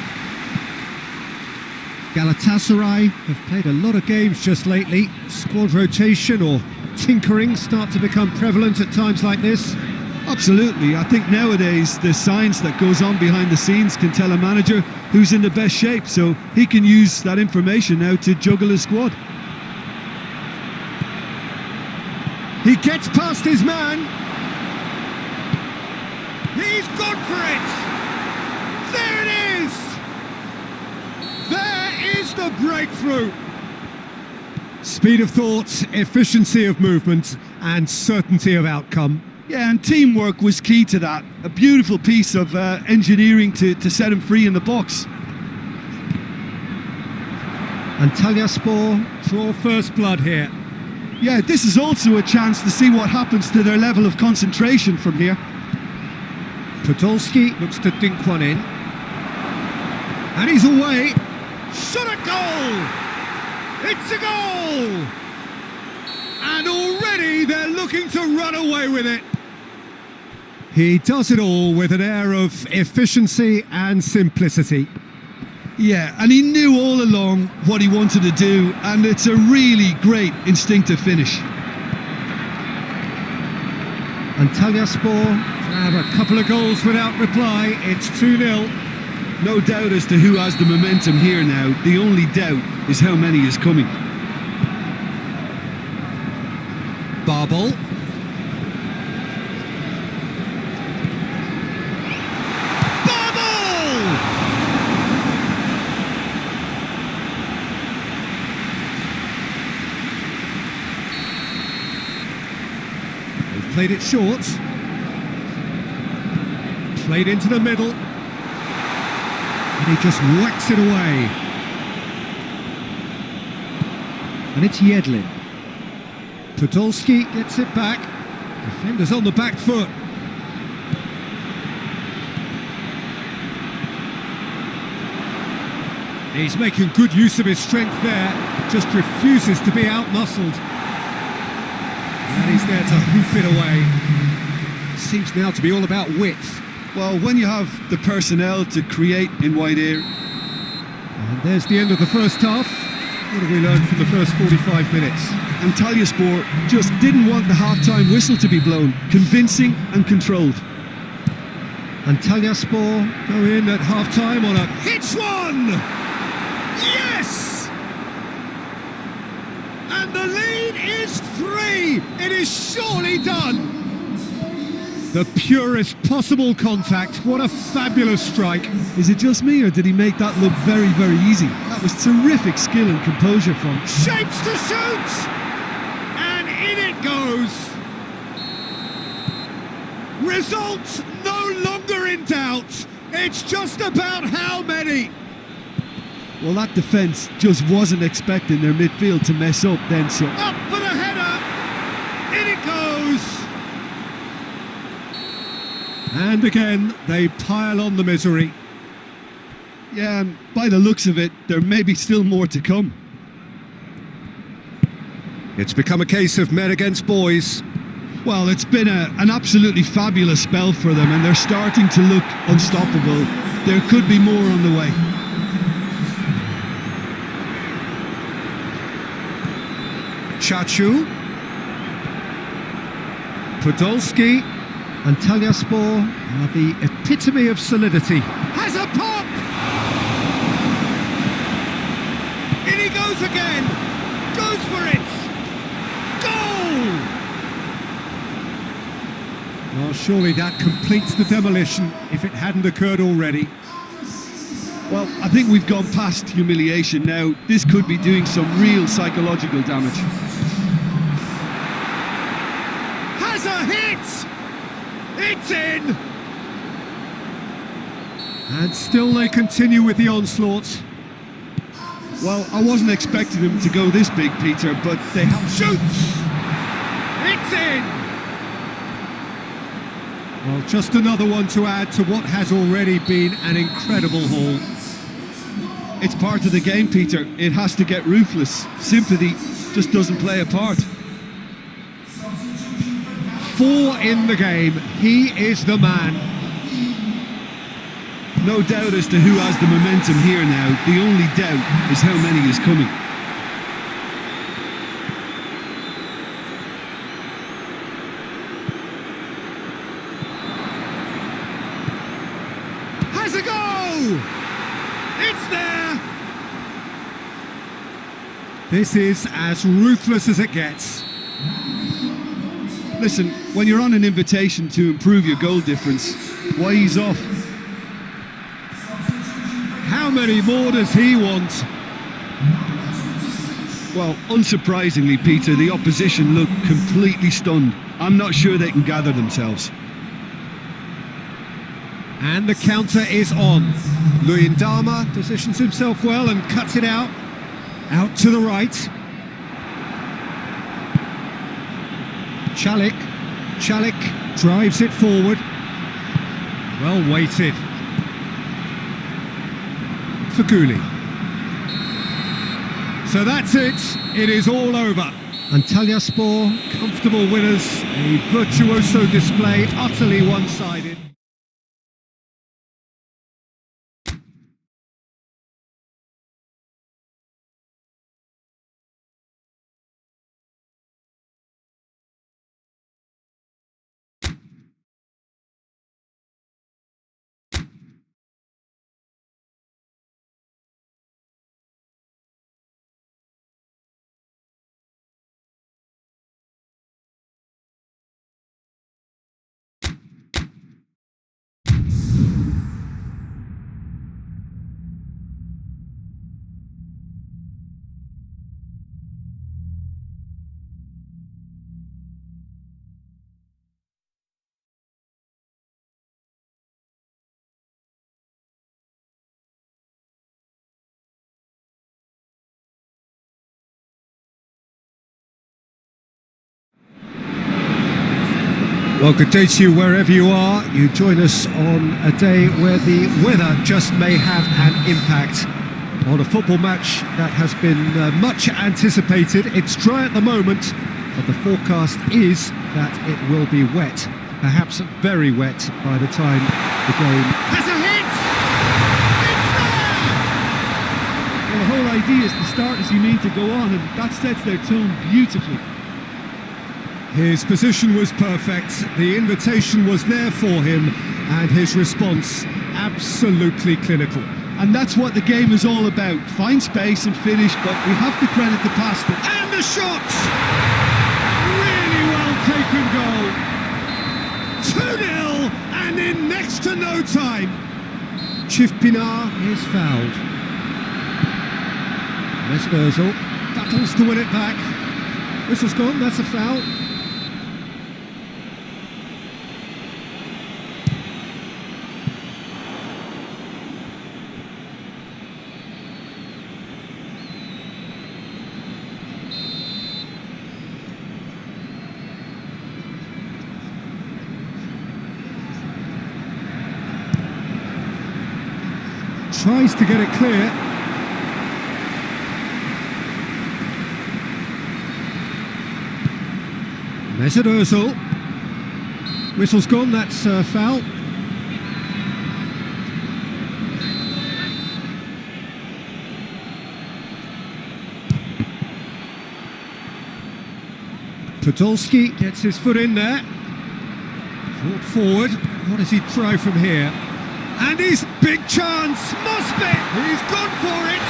Galatasaray have played a lot of games just lately. Squad rotation or tinkering start to become prevalent at times like this. Absolutely. I think nowadays the science that goes on behind the scenes can tell a manager who's in the best shape, so he can use that information now to juggle his squad. He gets past his man. He's gone for it. There it is. There is the breakthrough. Speed of thought, efficiency of movement, and certainty of outcome. Yeah, and teamwork was key to that. A beautiful piece of engineering to set him free in the box. Antalyaspor draw first blood here. Yeah, this is also a chance to see what happens to their level of concentration from here. Podolski looks to dink one in. And he's away. Shot a goal! It's a goal! And already they're looking to run away with it. He does it all with an air of efficiency and simplicity. Yeah, and he knew all along what he wanted to do, and it's a really great instinctive finish. Antalyaspor grab a couple of goals without reply. It's 2-0. No doubt as to who has the momentum here now. The only doubt is how many is coming. Barbel. Played it short. Played into the middle. And he just whacks it away. And it's Yedlin. Podolski gets it back. Defenders on the back foot. He's making good use of his strength there. Just refuses to be out-muscled. And he's there to hoof it away. Seems now to be all about width. Well, when you have the personnel to create in wide area. And there's the end of the first half. What have we learned from the first 45 minutes? Antalyaspor just didn't want the half-time whistle to be blown. Convincing and controlled. Antalyaspor go in at half-time on a hits one! Yes! And the lead is 3! It is surely done! The purest possible contact. What a fabulous strike. Is it just me, or did he make that look very, very easy? That was terrific skill and composure from him. Shapes to shoot! And in it goes! Results no longer in doubt. It's just about how many. Well, that defence just wasn't expecting their midfield to mess up then, so... Up for the header! In it goes! And again, they pile on the misery. Yeah, and by the looks of it, there may be still more to come. It's become a case of men against boys. Well, it's been an absolutely fabulous spell for them, and they're starting to look unstoppable. There could be more on the way. Chachu. Podolski. Antalyaspor are the epitome of solidity. Has a pop! In he goes again! Goes for it! Goal! Well, surely that completes the demolition if it hadn't occurred already. Well, I think we've gone past humiliation now. This could be doing some real psychological damage. Has a hit! It's in! And still they continue with the onslaught. Well, I wasn't expecting them to go this big, Peter, but they have... Shoots! It's in! Well, just another one to add to what has already been an incredible haul. It's part of the game, Peter. It has to get ruthless. Sympathy just doesn't play a part. 4 in the game. He is the man. No doubt as to who has the momentum here now. The only doubt is how many is coming. Has a go! It's there! This is as ruthless as it gets. Listen, when you're on an invitation to improve your goal difference, why ease off? How many more does he want? Well, unsurprisingly, Peter, the opposition look completely stunned. I'm not sure they can gather themselves. And the counter is on. Luyendama positions himself well and cuts it out. Out to the right. Chalik drives it forward. Well weighted. Faguli. So that's it. It is all over. Antalyaspor, comfortable winners. A virtuoso display, utterly one-sided. Well, good day to you wherever you are. You join us on a day where the weather just may have an impact on a football match that has been much anticipated. It's dry at the moment, but the forecast is that it will be wet, perhaps very wet by the time the game has a hit! It's there! Well, the whole idea is to start as you mean to go on, and that sets their tone beautifully. His position was perfect, the invitation was there for him, and his response absolutely clinical. And that's what the game is all about. Find space and finish, but we have to credit the pastor. And the shot! Really well taken goal. 2-0, and in next to no time. Chifpinar is fouled. Mesut Özkul battles to win it back. Whistle's gone, that's a foul. Tries to get it clear. Mesut Özkul. Whistle's gone, that's a foul. Podolski gets his foot in there. Brought forward. What does he try from here? And his big chance, must be! He's gone for it!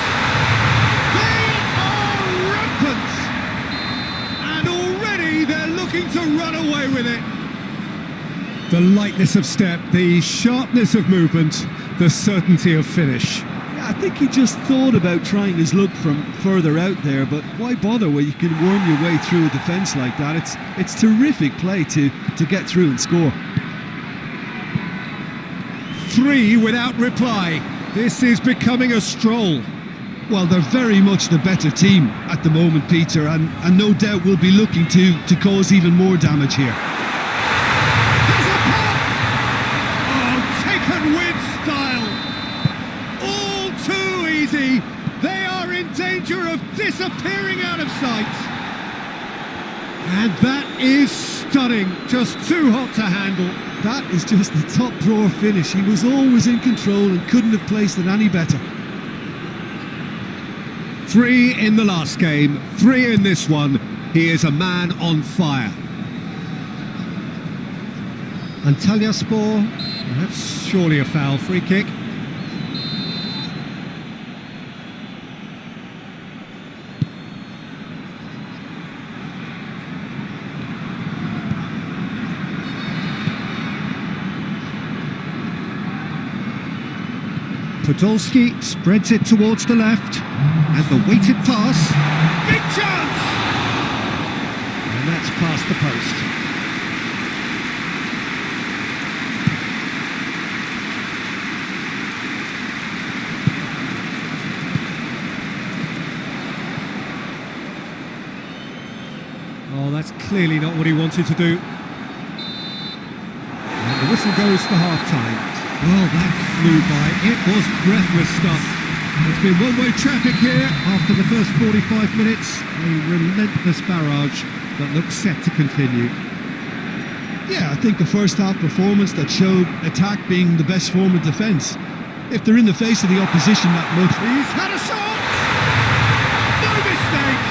They are rampant! And already they're looking to run away with it. The lightness of step, the sharpness of movement, the certainty of finish. Yeah, I think he just thought about trying his luck from further out there, but why bother when you can worm your way through a defence like that? It's terrific play to get through and score. 3 without reply. This is becoming a stroll. Well, they're very much the better team at the moment, Peter, and no doubt will be looking to cause even more damage here. There's a pop! Oh, taken with style. All too easy. They are in danger of disappearing out of sight. And that is stunning. Just too hot to handle. That is just the top drawer finish. He was always in control and couldn't have placed it any better. 3 in the last game, 3 in this one. He is a man on fire. Antalyaspor, that's surely a foul, free kick. Podolski spreads it towards the left, and the weighted pass. Big chance! And that's past the post. Oh, that's clearly not what he wanted to do. And the whistle goes for half-time. Well, that flew by. It was breathless stuff. It's been one-way traffic here after the first 45 minutes. A relentless barrage that looks set to continue. Yeah, I think a first-half performance that showed attack being the best form of defence. If they're in the face of the opposition that much... He's had a shot! No mistake!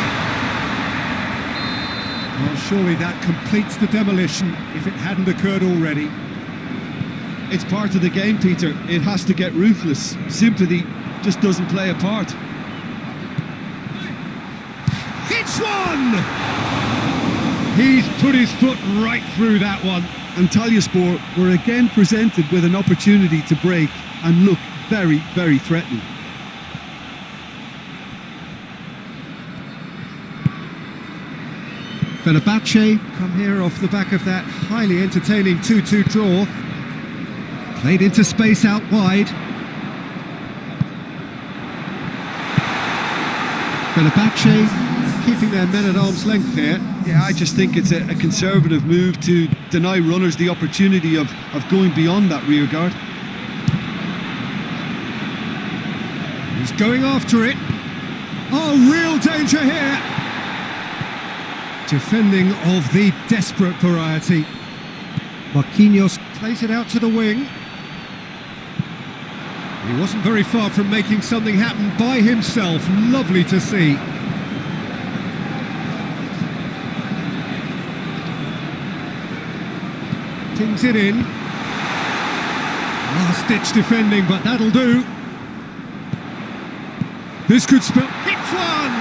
Well, surely that completes the demolition if it hadn't occurred already. It's part of the game, Peter. It has to get ruthless. Sympathy just doesn't play a part. It's one! He's put his foot right through that one. Antalyaspor were again presented with an opportunity to break and look very, very threatening. Fenerbahce come here off the back of that highly entertaining 2-2 draw. Played into space out wide. Fenerbahce keeping their men at arm's length here. Yeah, I just think it's a conservative move to deny runners the opportunity of going beyond that rear guard. He's going after it. Oh, real danger here. Defending of the desperate variety. Marquinhos plays it out to the wing. He wasn't very far from making something happen by himself. Lovely to see. Tings it in. Last-ditch defending, but that'll do. This could spell... Hits one!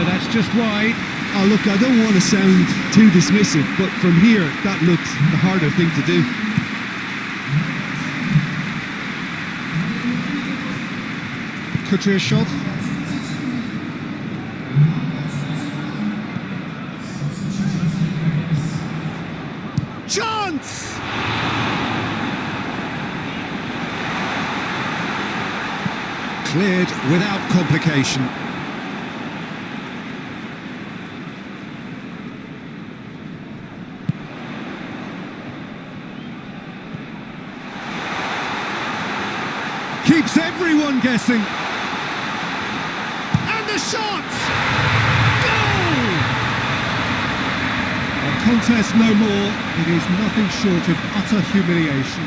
That's just wide. Oh, look, I don't want to sound too dismissive, but from here, that looked the harder thing to do. Kudryashov. Chance! Cleared without complication. Keeps everyone guessing. And the shot! Goal! A contest no more. It is nothing short of utter humiliation.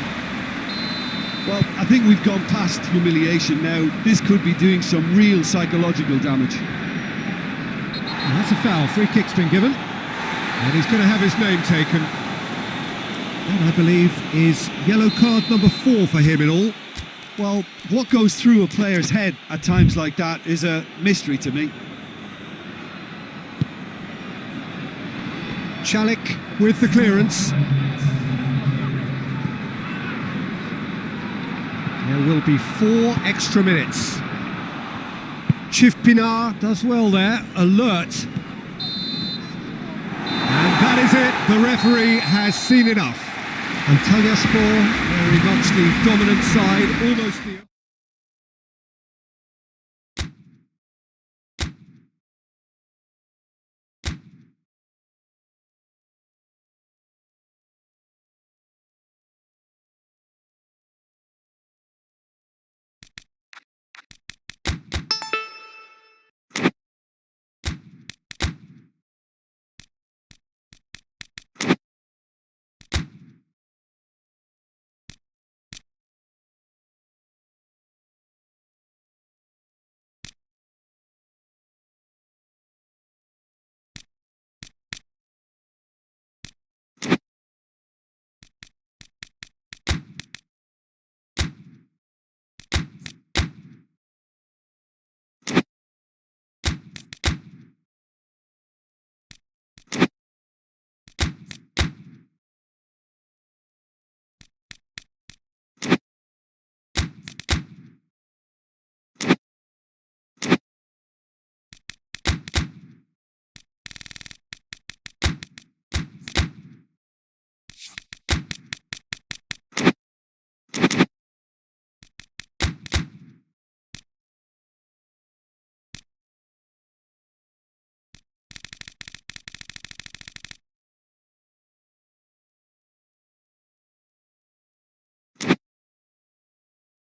Well, I think we've gone past humiliation now. This could be doing some real psychological damage. And that's a foul. Free kick's been given. And he's going to have his name taken. That, I believe, is yellow card number 4 for him in all. Well, what goes through a player's head at times like that is a mystery to me. Chalik with the clearance. There will be 4 extra minutes. Pinar does well there, alert. And that is it, the referee has seen enough. Antalyaspor, very much the dominant side, almost the...